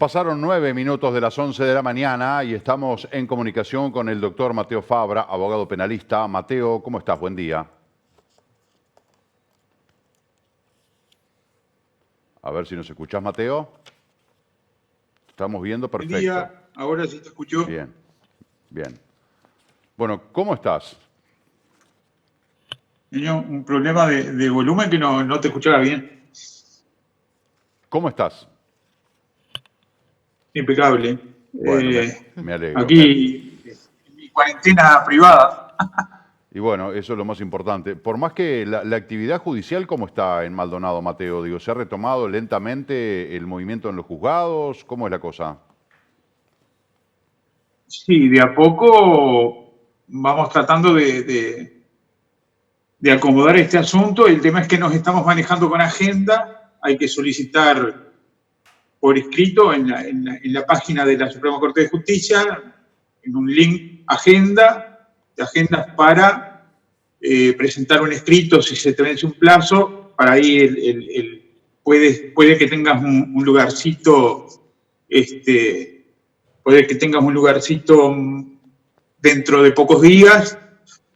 Pasaron 9 minutos de las 11 de la mañana y estamos en comunicación con el doctor Mateo Fabra, abogado penalista. Mateo, ¿cómo estás? Buen día. A ver si nos escuchás, Mateo. Estamos viendo perfecto. Buen día, ahora sí te escucho. Bien, bien. Bueno, ¿cómo estás? Tenía un problema de volumen que no te escuchaba bien. ¿Cómo estás? Impecable. Bueno, me alegro. Aquí, en mi cuarentena privada. Y bueno, eso es lo más importante. Por más que la actividad judicial, ¿cómo está en Maldonado, Mateo? Digo, ¿se ha retomado lentamente el movimiento en los juzgados? ¿Cómo es la cosa? Sí, de a poco vamos tratando de acomodar este asunto. El tema es que nos estamos manejando con agenda. Hay que solicitar por escrito en la página de la Suprema Corte de Justicia, en un link de agendas para presentar un escrito si se te vence un plazo. Para ahí puede que tengas un lugarcito, puede que tengas un lugarcito dentro de pocos días,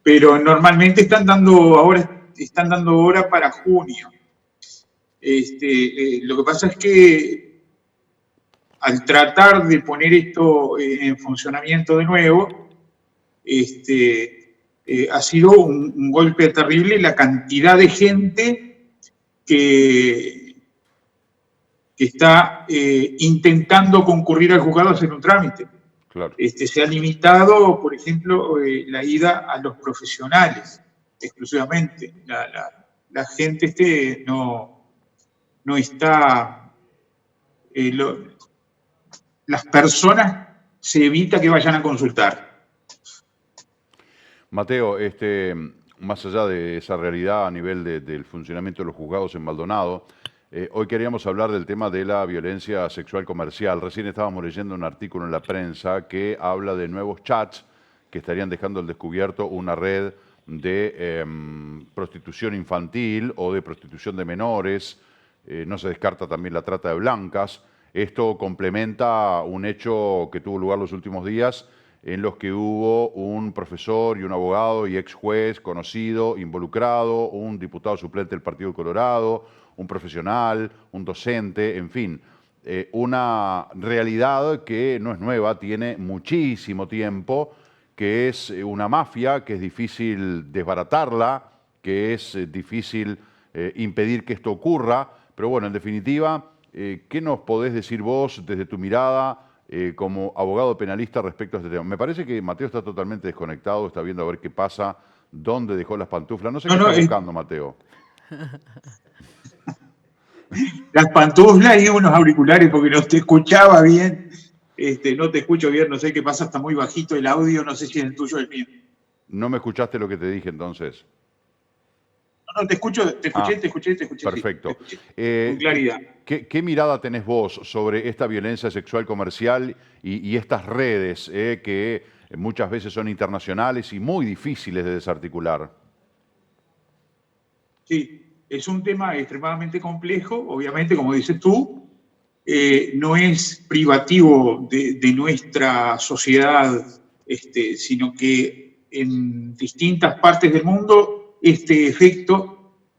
pero normalmente están dando hora para junio. Lo que pasa es que al tratar de poner esto en funcionamiento de nuevo, ha sido un golpe terrible la cantidad de gente que está intentando concurrir al juzgado a hacer un trámite. Claro. Se ha limitado, por ejemplo, la ida a los profesionales exclusivamente. La gente no está... las personas se evita que vayan a consultar. Mateo, más allá de esa realidad a nivel del funcionamiento de los juzgados en Maldonado, hoy queríamos hablar del tema de la violencia sexual comercial. Recién estábamos leyendo un artículo en la prensa que habla de nuevos chats que estarían dejando al descubierto una red de prostitución infantil o de prostitución de menores. No se descarta también la trata de blancas. Esto complementa un hecho que tuvo lugar los últimos días en los que hubo un profesor y un abogado y ex juez conocido, involucrado, un diputado suplente del Partido Colorado, un profesional, un docente, en fin. Una realidad que no es nueva, tiene muchísimo tiempo, que es una mafia, que es difícil desbaratarla, que es difícil impedir que esto ocurra, pero bueno, en definitiva, ¿qué nos podés decir vos desde tu mirada como abogado penalista respecto a este tema? Me parece que Mateo está totalmente desconectado, está viendo a ver qué pasa, dónde dejó las pantuflas. No sé qué está buscando, Mateo. Las pantuflas y unos auriculares porque no te escuchaba bien. No te escucho bien, no sé qué pasa, está muy bajito el audio, no sé si es el tuyo o el mío. ¿No me escuchaste lo que te dije entonces? No, te escuché. Perfecto. Sí, con claridad. ¿Qué mirada tenés vos sobre esta violencia sexual comercial y estas redes que muchas veces son internacionales y muy difíciles de desarticular? Sí, es un tema extremadamente complejo, obviamente, como dices tú, no es privativo de nuestra sociedad, sino que en distintas partes del mundo este efecto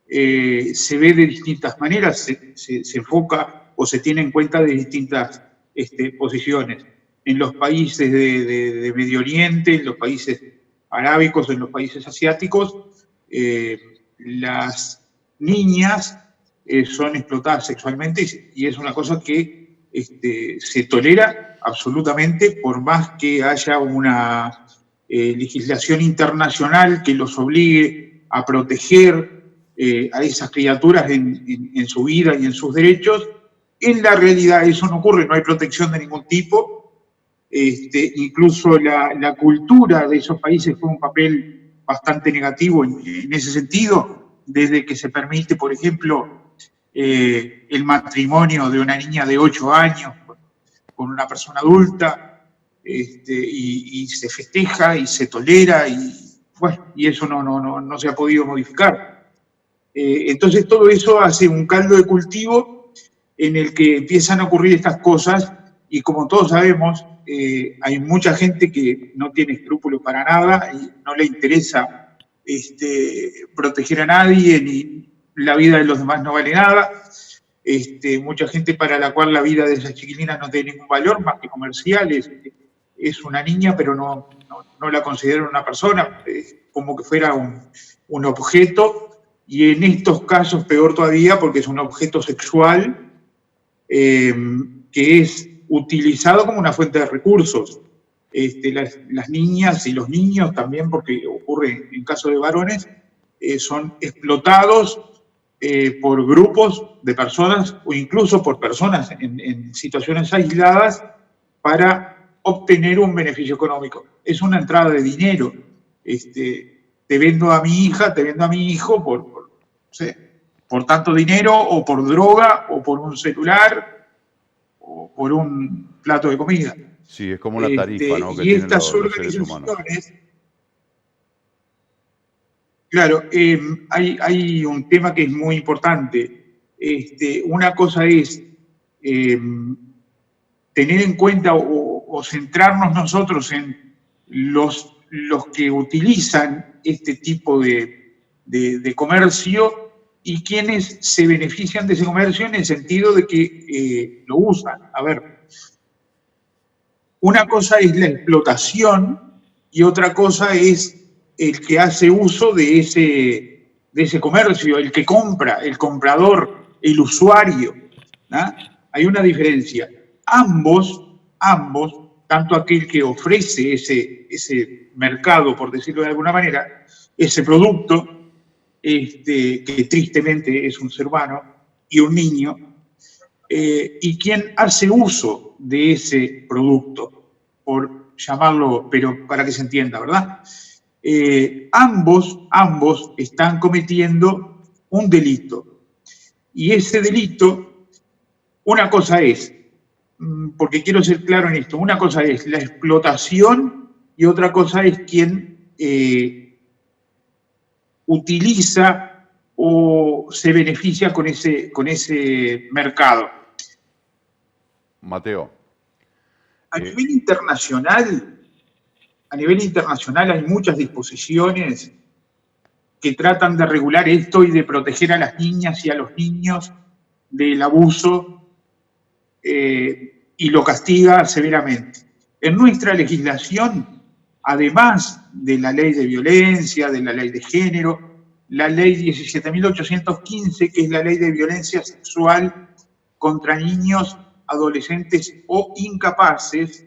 se ve de distintas maneras, se enfoca o se tiene en cuenta de distintas posiciones. En los países de Medio Oriente, en los países arábicos, en los países asiáticos, las niñas son explotadas sexualmente y es una cosa que se tolera absolutamente por más que haya una legislación internacional que los obligue a proteger a esas criaturas en su vida y en sus derechos. En la realidad eso no ocurre, no hay protección de ningún tipo. Incluso la cultura de esos países juega un papel bastante negativo en ese sentido, desde que se permite, por ejemplo, el matrimonio de una niña de 8 años con una persona adulta, y se festeja y se tolera, y eso no se ha podido modificar. Entonces todo eso hace un caldo de cultivo en el que empiezan a ocurrir estas cosas y como todos sabemos, hay mucha gente que no tiene escrúpulos para nada y no le interesa proteger a nadie, ni la vida de los demás no vale nada. Mucha gente para la cual la vida de esas chiquilinas no tiene ningún valor más que comercial, es una niña, pero no la consideran una persona, como que fuera un objeto, y en estos casos peor todavía porque es un objeto sexual que es utilizado como una fuente de recursos. Las niñas y los niños también, porque ocurre en caso de varones, son explotados por grupos de personas o incluso por personas en situaciones aisladas para obtener un beneficio económico. Es una entrada de dinero. Te vendo a mi hija, te vendo a mi hijo no sé, por tanto dinero o por droga o por un celular o por un plato de comida. Sí, es como una tarifa, ¿no?, que y tienen estas los seres humanos. organizaciones, claro, hay un tema que es muy importante. Una cosa es tener en cuenta o centrarnos nosotros en los que utilizan este tipo de comercio y quienes se benefician de ese comercio en el sentido de que lo usan. A ver, una cosa es la explotación y otra cosa es el que hace uso de ese comercio, el que compra, el comprador, el usuario, ¿no? Hay una diferencia. Ambos, tanto aquel que ofrece ese mercado, por decirlo de alguna manera, ese producto, que tristemente es un ser humano y un niño, y quien hace uso de ese producto, por llamarlo, pero para que se entienda, ¿verdad? Ambos están cometiendo un delito. Y ese delito, una cosa es, porque quiero ser claro en esto, una cosa es la explotación y otra cosa es quien utiliza o se beneficia con ese mercado. Mateo. A nivel internacional hay muchas disposiciones que tratan de regular esto y de proteger a las niñas y a los niños del abuso y lo castiga severamente. En nuestra legislación, además de la ley de violencia, de la ley de género, la ley 17.815, que es la ley de violencia sexual contra niños, adolescentes o incapaces,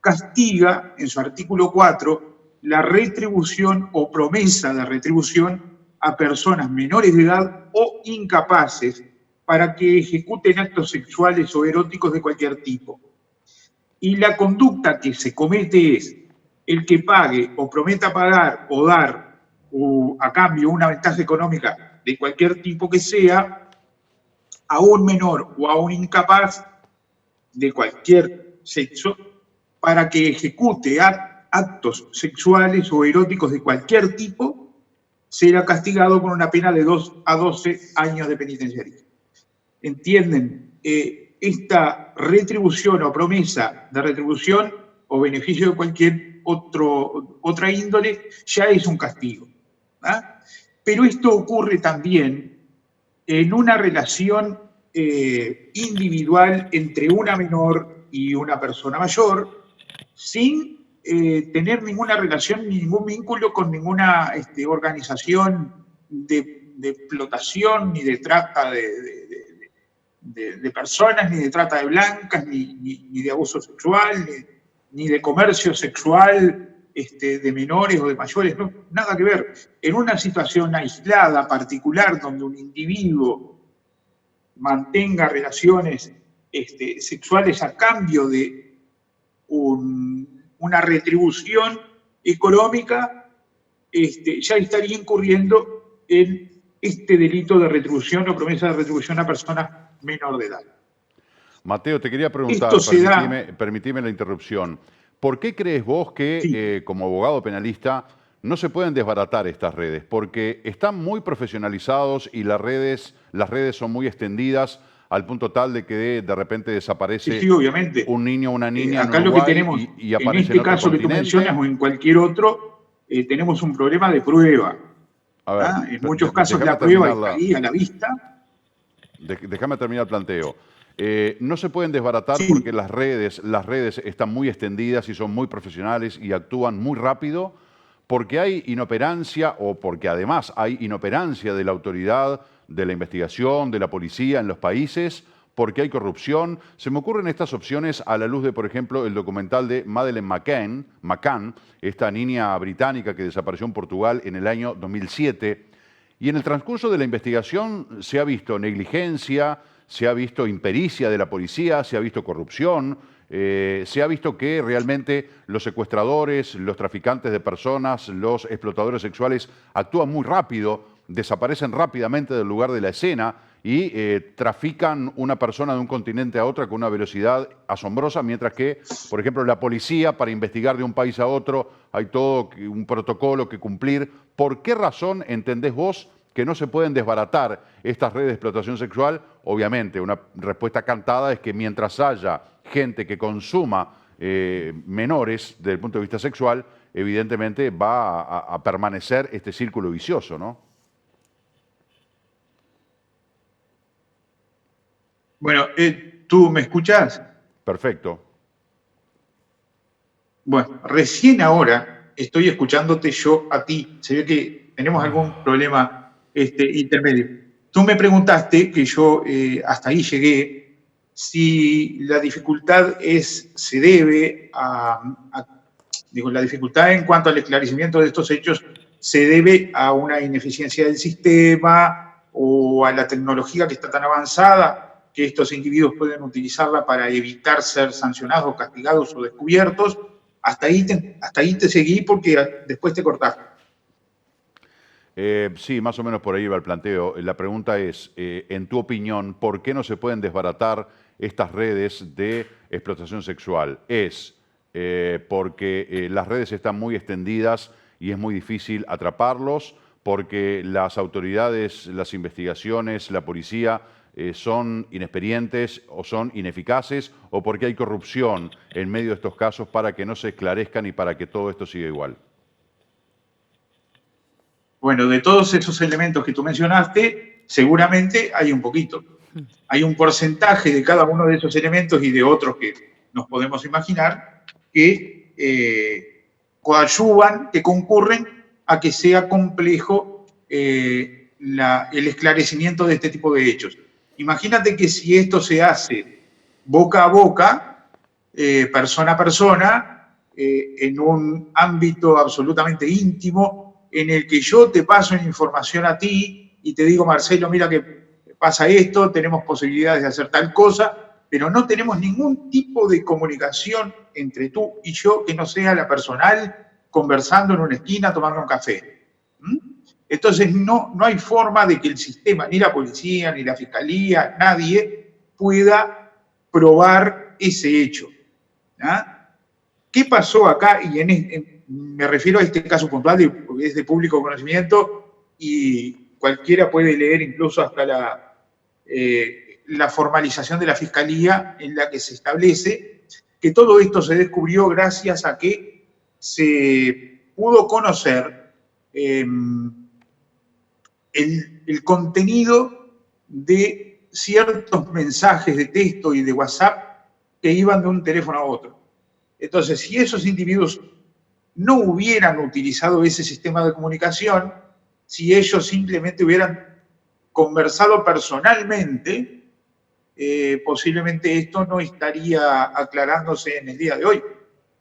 castiga en su artículo 4 la retribución o promesa de retribución a personas menores de edad o incapaces para que ejecuten actos sexuales o eróticos de cualquier tipo. Y la conducta que se comete es el que pague o prometa pagar o dar a cambio una ventaja económica de cualquier tipo que sea a un menor o a un incapaz de cualquier sexo para que ejecute actos sexuales o eróticos de cualquier tipo, será castigado con una pena de 2 a 12 años de penitenciaría. ¿Entienden? Esta retribución o promesa de retribución o beneficio de cualquier otra índole ya es un castigo. ¿Ah? Pero esto ocurre también en una relación individual entre una menor y una persona mayor, sin tener ninguna relación ni ningún vínculo con ninguna organización de explotación, ni de trata de personas, ni de trata de blancas, ni de abuso sexual, ni de comercio sexual de menores o de mayores, no, nada que ver. En una situación aislada, particular, donde un individuo mantenga relaciones sexuales a cambio de una retribución económica, ya estaría incurriendo en este delito de retribución o promesa de retribución a personas menor de edad. Mateo, te quería preguntar, permitime la interrupción. ¿Por qué crees vos que, sí, como abogado penalista, no se pueden desbaratar estas redes? Porque están muy profesionalizados y las redes son muy extendidas. al punto tal de que de repente Sí, desaparece sí, obviamente. un niño o una niña en Acá lo que Uruguay tenemos, y en aparece en este otro caso que tú mencionas continente? o en cualquier otro, tenemos un problema de prueba. A ver, ¿Ah? En muchos casos déjame la prueba terminar está ahí a la vista. déjame terminar el planteo. No se pueden desbaratar porque Sí, las redes están muy extendidas y son muy profesionales y actúan muy rápido, porque hay inoperancia o porque además hay inoperancia de la autoridad, de la investigación, de la policía en los países, porque hay corrupción. Se me ocurren estas opciones a la luz de, por ejemplo, el documental de Madeleine McCann, esta niña británica que desapareció en Portugal en el año 2007. Y en el transcurso de la investigación se ha visto negligencia, se ha visto impericia de la policía, se ha visto corrupción, se ha visto que realmente los secuestradores, los traficantes de personas, los explotadores sexuales actúan muy rápido, desaparecen rápidamente del lugar de la escena y trafican una persona de un continente a otro con una velocidad asombrosa, mientras que, por ejemplo, la policía, para investigar de un país a otro, hay todo un protocolo que cumplir. ¿Por qué razón entendés vos que no se pueden desbaratar estas redes de explotación sexual? Obviamente, una respuesta cantada es que mientras haya gente que consuma menores desde el punto de vista sexual, evidentemente va a permanecer este círculo vicioso, ¿no? bueno, ¿tú me escuchás? Perfecto. Bueno, recién ahora estoy escuchándote yo a ti. Se ve que tenemos algún problema intermedio. Tú me preguntaste, que yo hasta ahí llegué, si la dificultad se debe digo, la dificultad en cuanto al esclarecimiento de estos hechos se debe a una ineficiencia del sistema o a la tecnología que está tan avanzada que estos individuos pueden utilizarla para evitar ser sancionados, castigados o descubiertos. Hasta ahí te seguí porque después te cortaste. Sí, más o menos por ahí va el planteo. La pregunta es, en tu opinión, ¿por qué no se pueden desbaratar estas redes de explotación sexual? ¿Es porque las redes están muy extendidas y es muy difícil atraparlos? ¿Porque las autoridades, las investigaciones, la policía son inexperientes o son ineficaces? ¿O porque hay corrupción en medio de estos casos para que no se esclarezcan y para que todo esto siga igual? Bueno, de todos esos elementos que tú mencionaste, seguramente hay un poquito. Hay un porcentaje de cada uno de esos elementos y de otros que nos podemos imaginar que coadyuvan, que concurren a que sea complejo el esclarecimiento de este tipo de hechos. Imagínate que si esto se hace boca a boca, persona a persona, en un ámbito absolutamente íntimo, en el que yo te paso información a ti y te digo, Marcelo, mira que pasa esto, tenemos posibilidades de hacer tal cosa, pero no tenemos ningún tipo de comunicación entre tú y yo que no sea la personal, conversando en una esquina, tomando un café. ¿Mm? Entonces no hay forma de que el sistema, ni la policía, ni la fiscalía, nadie pueda probar ese hecho. ¿Ah? ¿Qué pasó acá? Y me refiero a este caso puntual, porque es de público conocimiento y cualquiera puede leer incluso hasta la formalización de la fiscalía en la que se establece que todo esto se descubrió gracias a que se pudo conocer el contenido de ciertos mensajes de texto y de WhatsApp que iban de un teléfono a otro. Entonces, si esos individuos no hubieran utilizado ese sistema de comunicación, si ellos simplemente hubieran conversado personalmente, posiblemente esto no estaría aclarándose en el día de hoy.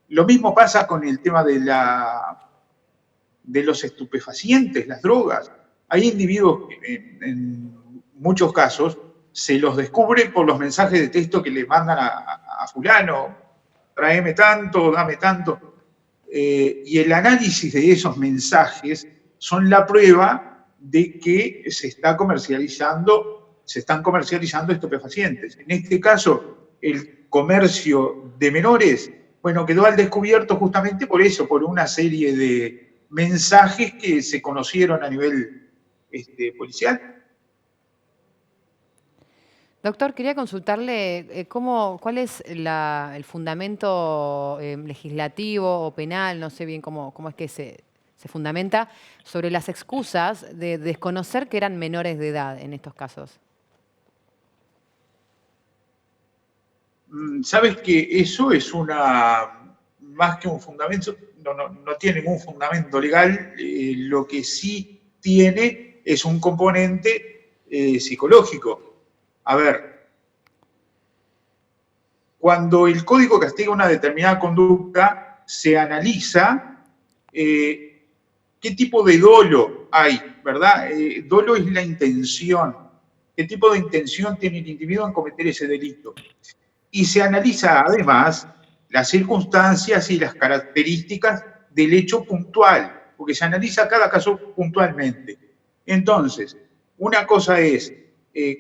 Lo mismo pasa con el tema de los estupefacientes, las drogas. Hay individuos que en muchos casos se los descubre por los mensajes de texto que le mandan a fulano, tráeme tanto, dame tanto. Y el análisis de esos mensajes son la prueba de que se están comercializando estupefacientes. En este caso, el comercio de menores, bueno, quedó al descubierto justamente por eso, por una serie de mensajes que se conocieron a nivel policial. Doctor, quería consultarle cuál es el fundamento legislativo o penal, no sé bien cómo es que se fundamenta, sobre las excusas de desconocer que eran menores de edad en estos casos. Sabes que eso es más que un fundamento, no tiene ningún fundamento legal, lo que sí tiene es un componente psicológico. A ver, cuando el código castiga una determinada conducta, se analiza qué tipo de dolo hay, ¿verdad? Dolo es la intención. ¿Qué tipo de intención tiene el individuo en cometer ese delito? Y se analiza además las circunstancias y las características del hecho puntual, porque se analiza cada caso puntualmente. Entonces, una cosa es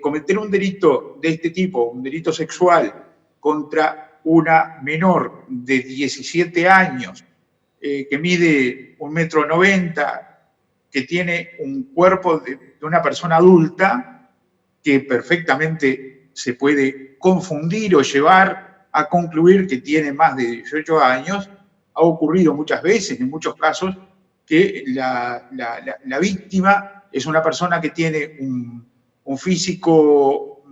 cometer un delito de este tipo, un delito sexual, contra una menor de 17 años, que mide 1,90 m, que tiene un cuerpo de una persona adulta, que perfectamente se puede confundir o llevar a concluir que tiene más de 18 años. Ha ocurrido muchas veces, en muchos casos, que la víctima es una persona que tiene un físico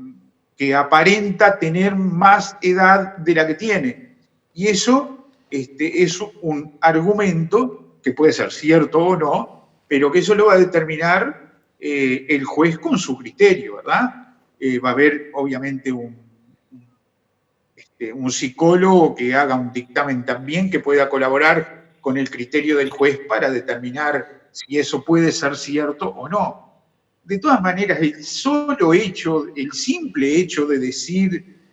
que aparenta tener más edad de la que tiene. Y eso es un argumento que puede ser cierto o no, pero que eso lo va a determinar el juez con su criterio, ¿verdad? Va a haber obviamente un psicólogo que haga un dictamen también que pueda colaborar con el criterio del juez para determinar si eso puede ser cierto o no. De todas maneras, el simple hecho de decir,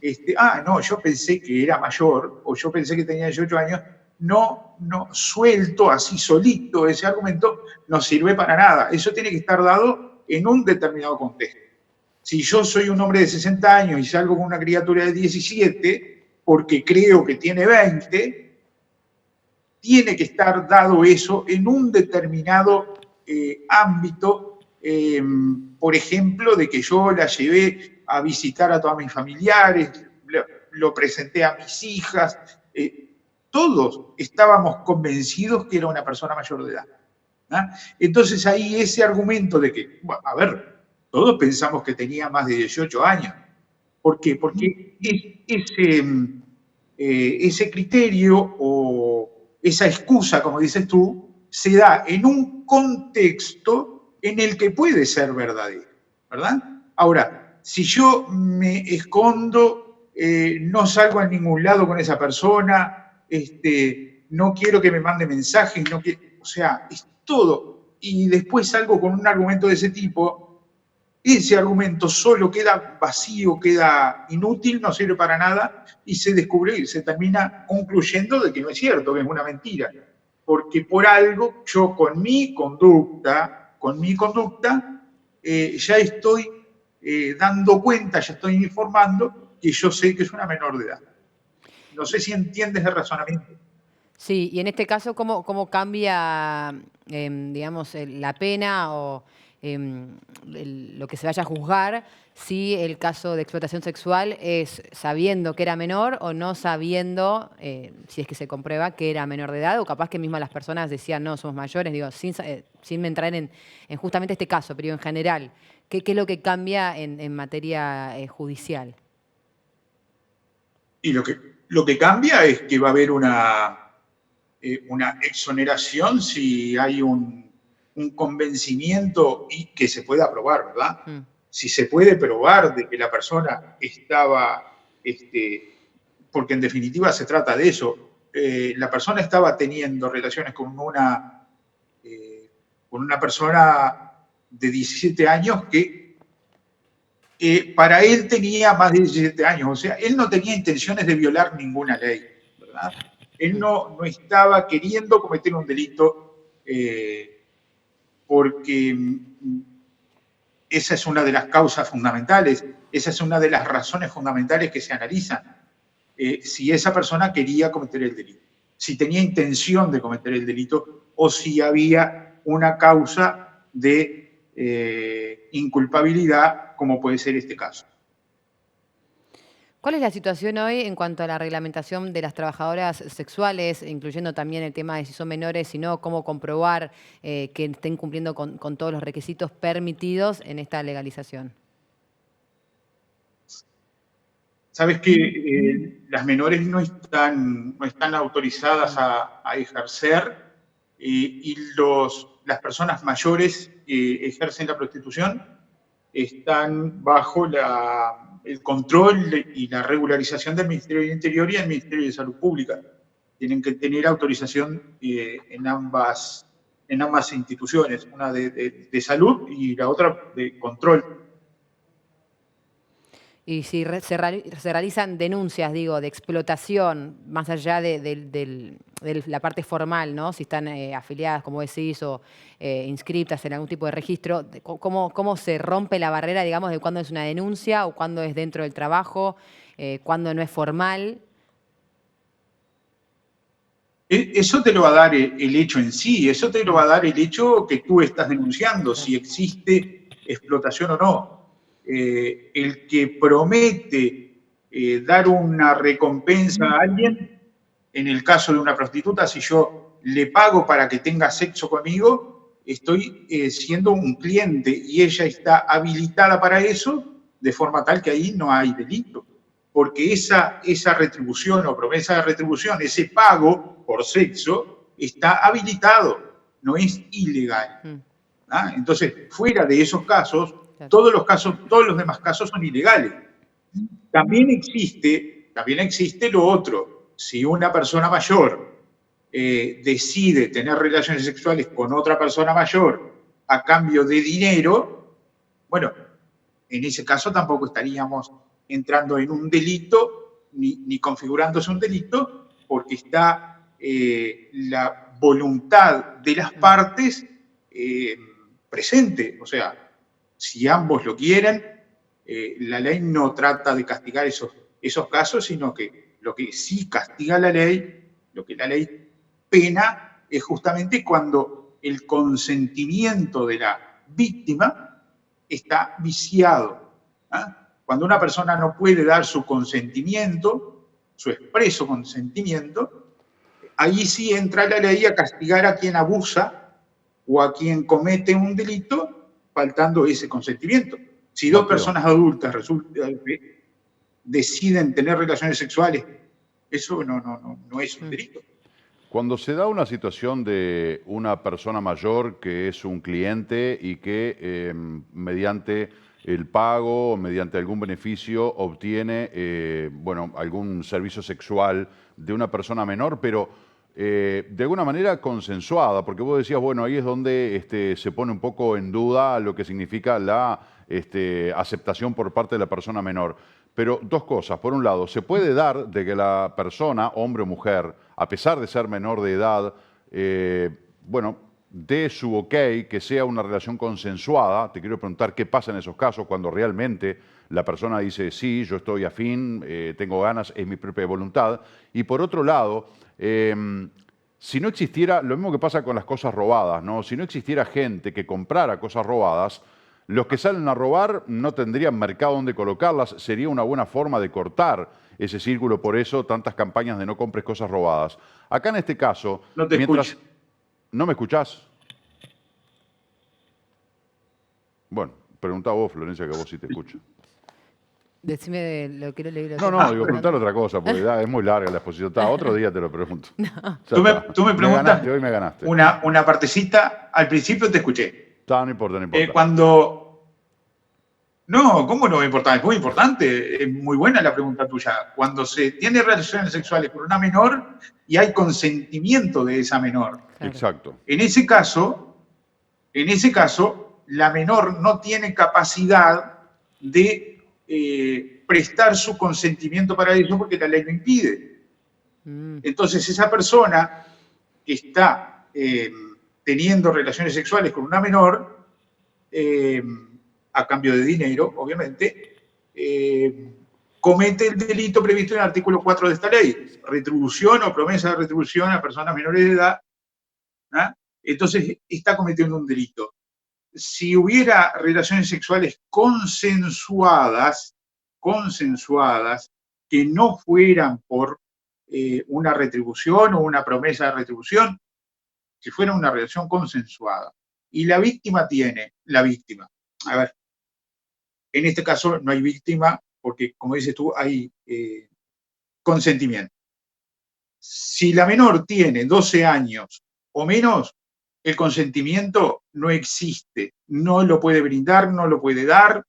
no, yo pensé que era mayor o yo pensé que tenía 18 años, no suelto así solito ese argumento, no sirve para nada. Eso tiene que estar dado en un determinado contexto. Si yo soy un hombre de 60 años y salgo con una criatura de 17, porque creo que tiene 20, tiene que estar dado eso en un determinado ámbito, por ejemplo, de que yo la llevé a visitar a todos mis familiares, lo presenté a mis hijas, todos estábamos convencidos que era una persona mayor de edad. Entonces ahí ese argumento de que, bueno, a ver, todos pensamos que tenía más de 18 años. ¿Por qué? Porque ese criterio o esa excusa, como dices tú, se da en un contexto en el que puede ser verdadero, ¿verdad? Ahora, si yo me escondo, no salgo a ningún lado con esa persona, no quiero que me mande mensajes, o sea, es todo. Y después salgo con un argumento de ese tipo, ese argumento solo queda vacío, queda inútil, no sirve para nada y se descubre y se termina concluyendo de que no es cierto, que es una mentira. Porque por algo yo con mi conducta, ya estoy dando cuenta, ya estoy informando que yo sé que es una menor de edad. No sé si entiendes el razonamiento. Sí, y en este caso, ¿cómo cambia, digamos, la pena o lo que se vaya a juzgar si el caso de explotación sexual es sabiendo que era menor o no sabiendo, si es que se comprueba que era menor de edad, o capaz que mismo las personas decían, no, somos mayores, digo, sin entrar en justamente este caso, pero en general, ¿qué es lo que cambia en materia judicial? Y lo que cambia es que va a haber una exoneración si hay un convencimiento y que se pueda probar, ¿verdad? Si se puede probar de que la persona estaba, porque en definitiva se trata de eso, la persona estaba teniendo relaciones con una persona de 17 años que para él tenía más de 17 años, o sea, él no tenía intenciones de violar ninguna ley, ¿verdad? Él no estaba queriendo cometer un delito porque esa es una de las causas fundamentales, esa es una de las razones fundamentales que se analizan. Si esa persona quería cometer el delito, si tenía intención de cometer el delito o si había una causa de inculpabilidad, como puede ser este caso. ¿Cuál es la situación hoy en cuanto a la reglamentación de las trabajadoras sexuales, incluyendo también el tema de si son menores, si no, cómo comprobar que estén cumpliendo con todos los requisitos permitidos en esta legalización? Sabes que las menores no están autorizadas a ejercer y las personas mayores que ejercen la prostitución están bajo el control y la regularización del Ministerio del Interior y del Ministerio de Salud Pública. Tienen que tener autorización en ambas instituciones, una de salud y la otra de control. Y si se realizan denuncias, digo, de explotación, más allá de la parte formal, ¿no? Si están afiliadas, como decís, o inscriptas en algún tipo de registro, ¿cómo se rompe la barrera, digamos, de cuándo es una denuncia o cuándo es dentro del trabajo, cuándo no es formal? Eso te lo va a dar el hecho en sí, eso te lo va a dar el hecho que tú estás denunciando, si existe explotación o no. El que promete dar una recompensa a alguien, en el caso de una prostituta, si yo le pago para que tenga sexo conmigo, estoy siendo un cliente y ella está habilitada para eso, de forma tal que ahí no hay delito. Porque esa retribución o promesa de retribución, ese pago por sexo, está habilitado, no es ilegal. ¿Ah? Entonces, fuera de esos casos, todos los demás casos son ilegales. También existe lo otro. Si una persona mayor decide tener relaciones sexuales con otra persona mayor a cambio de dinero, bueno, en ese caso tampoco estaríamos entrando en un delito ni configurándose un delito, porque está la voluntad de las partes presente. O sea, si ambos lo quieren, la ley no trata de castigar esos casos, sino que lo que sí castiga la ley, lo que la ley pena, es justamente cuando el consentimiento de la víctima está viciado. ¿Ah? Cuando una persona no puede dar su consentimiento, su expreso consentimiento, ahí sí entra la ley a castigar a quien abusa o a quien comete un delito faltando ese consentimiento. Si dos personas adultas deciden tener relaciones sexuales, eso no es un delito. Cuando se da una situación de una persona mayor que es un cliente y que mediante el pago o mediante algún beneficio obtiene algún servicio sexual de una persona menor, pero de alguna manera consensuada, porque vos decías, bueno, ahí es donde se pone un poco en duda lo que significa la aceptación por parte de la persona menor. Pero dos cosas. Por un lado, se puede dar de que la persona, hombre o mujer, a pesar de ser menor de edad, dé su ok, que sea una relación consensuada. Te quiero preguntar qué pasa en esos casos cuando realmente la persona dice, sí, yo estoy afín, tengo ganas, es mi propia voluntad. Y por otro lado, si no existiera, lo mismo que pasa con las cosas robadas, ¿no? Si no existiera gente que comprara cosas robadas, los que salen a robar no tendrían mercado donde colocarlas, sería una buena forma de cortar ese círculo, por eso tantas campañas de no compres cosas robadas. Acá en este caso, no te escucho. ¿No me escuchás? Bueno, preguntá vos, Florencia, que vos sí te escucho. Decime lo que leí. Digo, preguntar otra cosa, porque es muy larga la exposición. Otro día te lo pregunto. No. Tú me preguntas, hoy me ganaste. Una partecita, al principio te escuché. No importa. No, ¿cómo no va a importar? Es muy importante, es muy buena la pregunta tuya. Cuando se tiene relaciones sexuales con una menor y hay consentimiento de esa menor. Exacto. En ese caso, la menor no tiene capacidad de prestar su consentimiento para eso porque la ley lo impide. Entonces, esa persona que está teniendo relaciones sexuales con una menor, a cambio de dinero, obviamente, comete el delito previsto en el artículo 4 de esta ley, retribución o promesa de retribución a personas menores de edad. ¿Ah? Entonces, está cometiendo un delito. Si hubiera relaciones sexuales consensuadas, que no fueran por una retribución o una promesa de retribución, que fuera una relación consensuada. Y la víctima, a ver, en este caso no hay víctima porque, como dices tú, hay consentimiento. Si la menor tiene 12 años o menos, el consentimiento no existe, no lo puede brindar, no lo puede dar,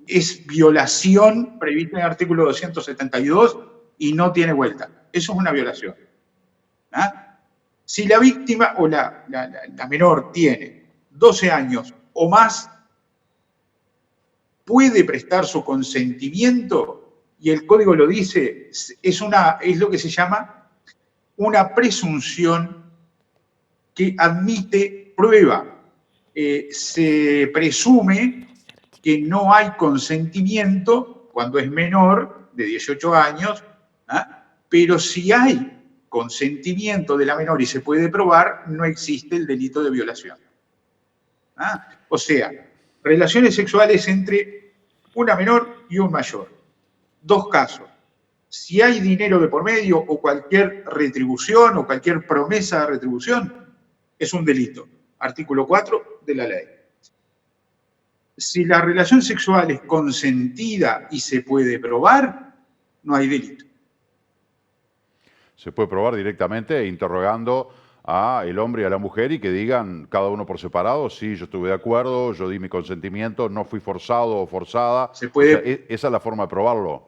es violación prevista en el artículo 272 y no tiene vuelta. Eso es una violación. ¿Ah? Si la víctima o la menor tiene 12 años o más, puede prestar su consentimiento, y el código lo dice, es lo que se llama una presunción que admite prueba. Se presume que no hay consentimiento cuando es menor de 18 años, ¿ah? Pero si hay consentimiento de la menor y se puede probar, no existe el delito de violación. ¿Ah? O sea, relaciones sexuales entre una menor y un mayor. Dos casos. Si hay dinero de por medio o cualquier retribución o cualquier promesa de retribución, es un delito. Artículo 4 de la ley. Si la relación sexual es consentida y se puede probar, no hay delito. Se puede probar directamente interrogando a el hombre y a la mujer y que digan cada uno por separado, sí, yo estuve de acuerdo, yo di mi consentimiento, no fui forzado o forzada. Se puede... O sea, esa es la forma de probarlo.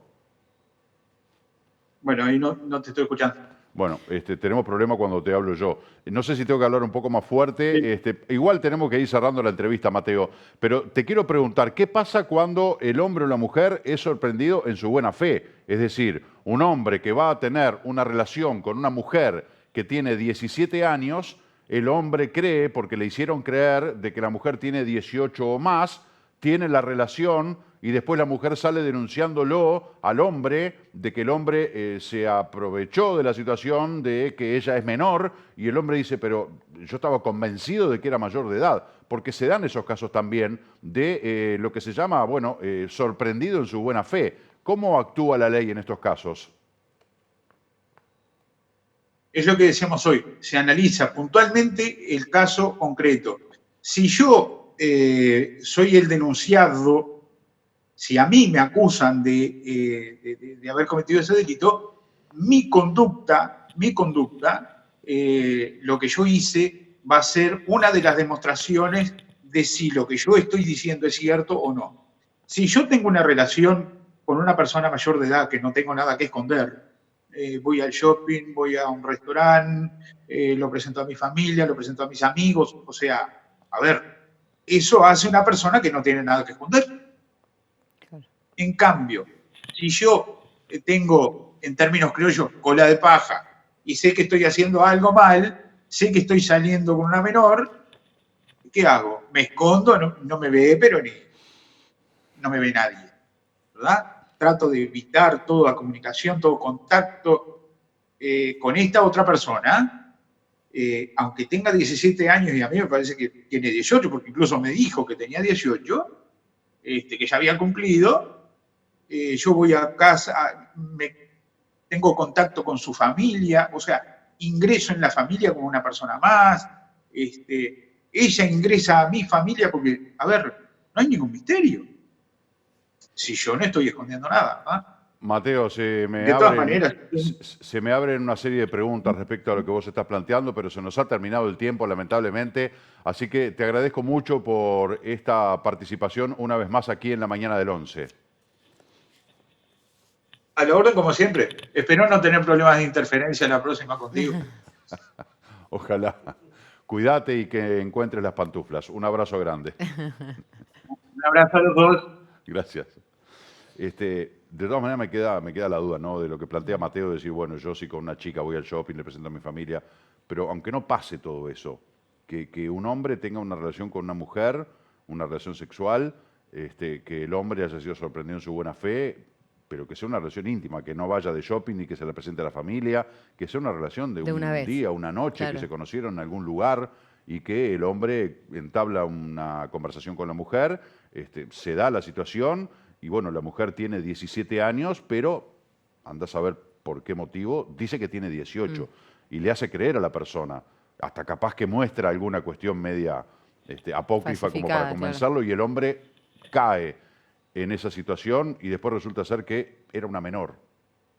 Bueno, ahí no te estoy escuchando. Bueno, tenemos problema cuando te hablo yo. No sé si tengo que hablar un poco más fuerte. Sí. Igual tenemos que ir cerrando la entrevista, Mateo. Pero te quiero preguntar, ¿qué pasa cuando el hombre o la mujer es sorprendido en su buena fe? Es decir, un hombre que va a tener una relación con una mujer que tiene 17 años, el hombre cree, porque le hicieron creer de que la mujer tiene 18 o más, tiene la relación y después la mujer sale denunciándolo al hombre de que el hombre se aprovechó de la situación de que ella es menor y el hombre dice, pero yo estaba convencido de que era mayor de edad, porque se dan esos casos también de lo que se llama, bueno, sorprendido en su buena fe. ¿Cómo actúa la ley en estos casos? Es lo que decíamos hoy, se analiza puntualmente el caso concreto. Si yo soy el denunciado, si a mí me acusan de haber cometido ese delito, mi conducta, lo que yo hice va a ser una de las demostraciones de si lo que yo estoy diciendo es cierto o no. Si yo tengo una relación con una persona mayor de edad que no tengo nada que esconder, voy al shopping, voy a un restaurante, lo presento a mi familia, lo presento a mis amigos, o sea, a ver, eso hace una persona que no tiene nada que esconder. En cambio, si yo tengo, en términos criollos, cola de paja, y sé que estoy haciendo algo mal, sé que estoy saliendo con una menor, ¿qué hago? Me escondo, no me ve, pero no me ve nadie, ¿verdad? Trato de evitar toda comunicación, todo contacto con esta otra persona, aunque tenga 17 años y a mí me parece que tiene 18, porque incluso me dijo que tenía 18, que ya había cumplido. Yo voy a casa, tengo contacto con su familia, o sea, ingreso en la familia como una persona más, ella ingresa a mi familia porque, a ver, no hay ningún misterio. Si yo no estoy escondiendo nada, ¿no? Mateo, se me abren una serie de preguntas respecto a lo que vos estás planteando, pero se nos ha terminado el tiempo, lamentablemente. Así que te agradezco mucho por esta participación una vez más aquí en la mañana del 11. A la orden, como siempre. Espero no tener problemas de interferencia la próxima contigo. Ojalá. Cuídate y que encuentres las pantuflas. Un abrazo grande. Un abrazo a los dos. Gracias. De todas maneras me queda la duda, ¿no? De lo que plantea Mateo, de decir, bueno, yo sí con una chica voy al shopping, le presento a mi familia, pero aunque no pase todo eso, que un hombre tenga una relación con una mujer, una relación sexual, que el hombre haya sido sorprendido en su buena fe, pero que sea una relación íntima, que no vaya de shopping ni que se le presente a la familia, que sea una relación de un día, una noche, claro, que se conocieron en algún lugar y que el hombre entabla una conversación con la mujer, se da la situación y bueno, la mujer tiene 17 años, pero anda a saber por qué motivo, dice que tiene 18 y le hace creer a la persona, hasta capaz que muestra alguna cuestión media apócrifa como para Falsificada, convencerlo, y el hombre cae en esa situación y después resulta ser que era una menor.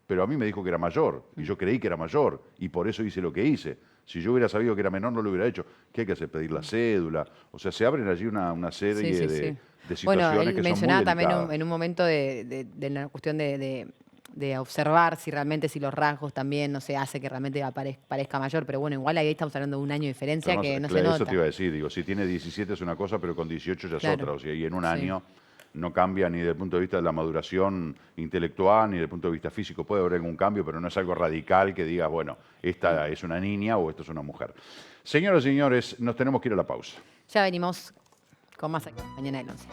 Pero a mí me dijo que era mayor y yo creí que era mayor y por eso hice lo que hice. Si yo hubiera sabido que era menor no lo hubiera hecho. ¿Qué hay que hacer? Pedir la cédula. O sea, se abren allí una serie Sí, sí, de sí. situaciones Bueno, él que son muy mencionaba también delicadas. en un momento de la cuestión de observar si realmente, si los rasgos también, no sé, hace que realmente parezca mayor, pero bueno, igual ahí estamos hablando de un año de diferencia Pero que no se claro, eso nota. te iba a decir, digo, si tiene 17 es una cosa, pero con 18 ya es Claro. otra. O sea, y en un Sí. año no cambia ni desde el punto de vista de la maduración intelectual, ni desde el punto de vista físico. Puede haber algún cambio, pero no es algo radical que digas, bueno, esta es una niña o esto es una mujer. Señoras y señores, nos tenemos que ir a la pausa. Ya venimos con más aquí, mañana del 11.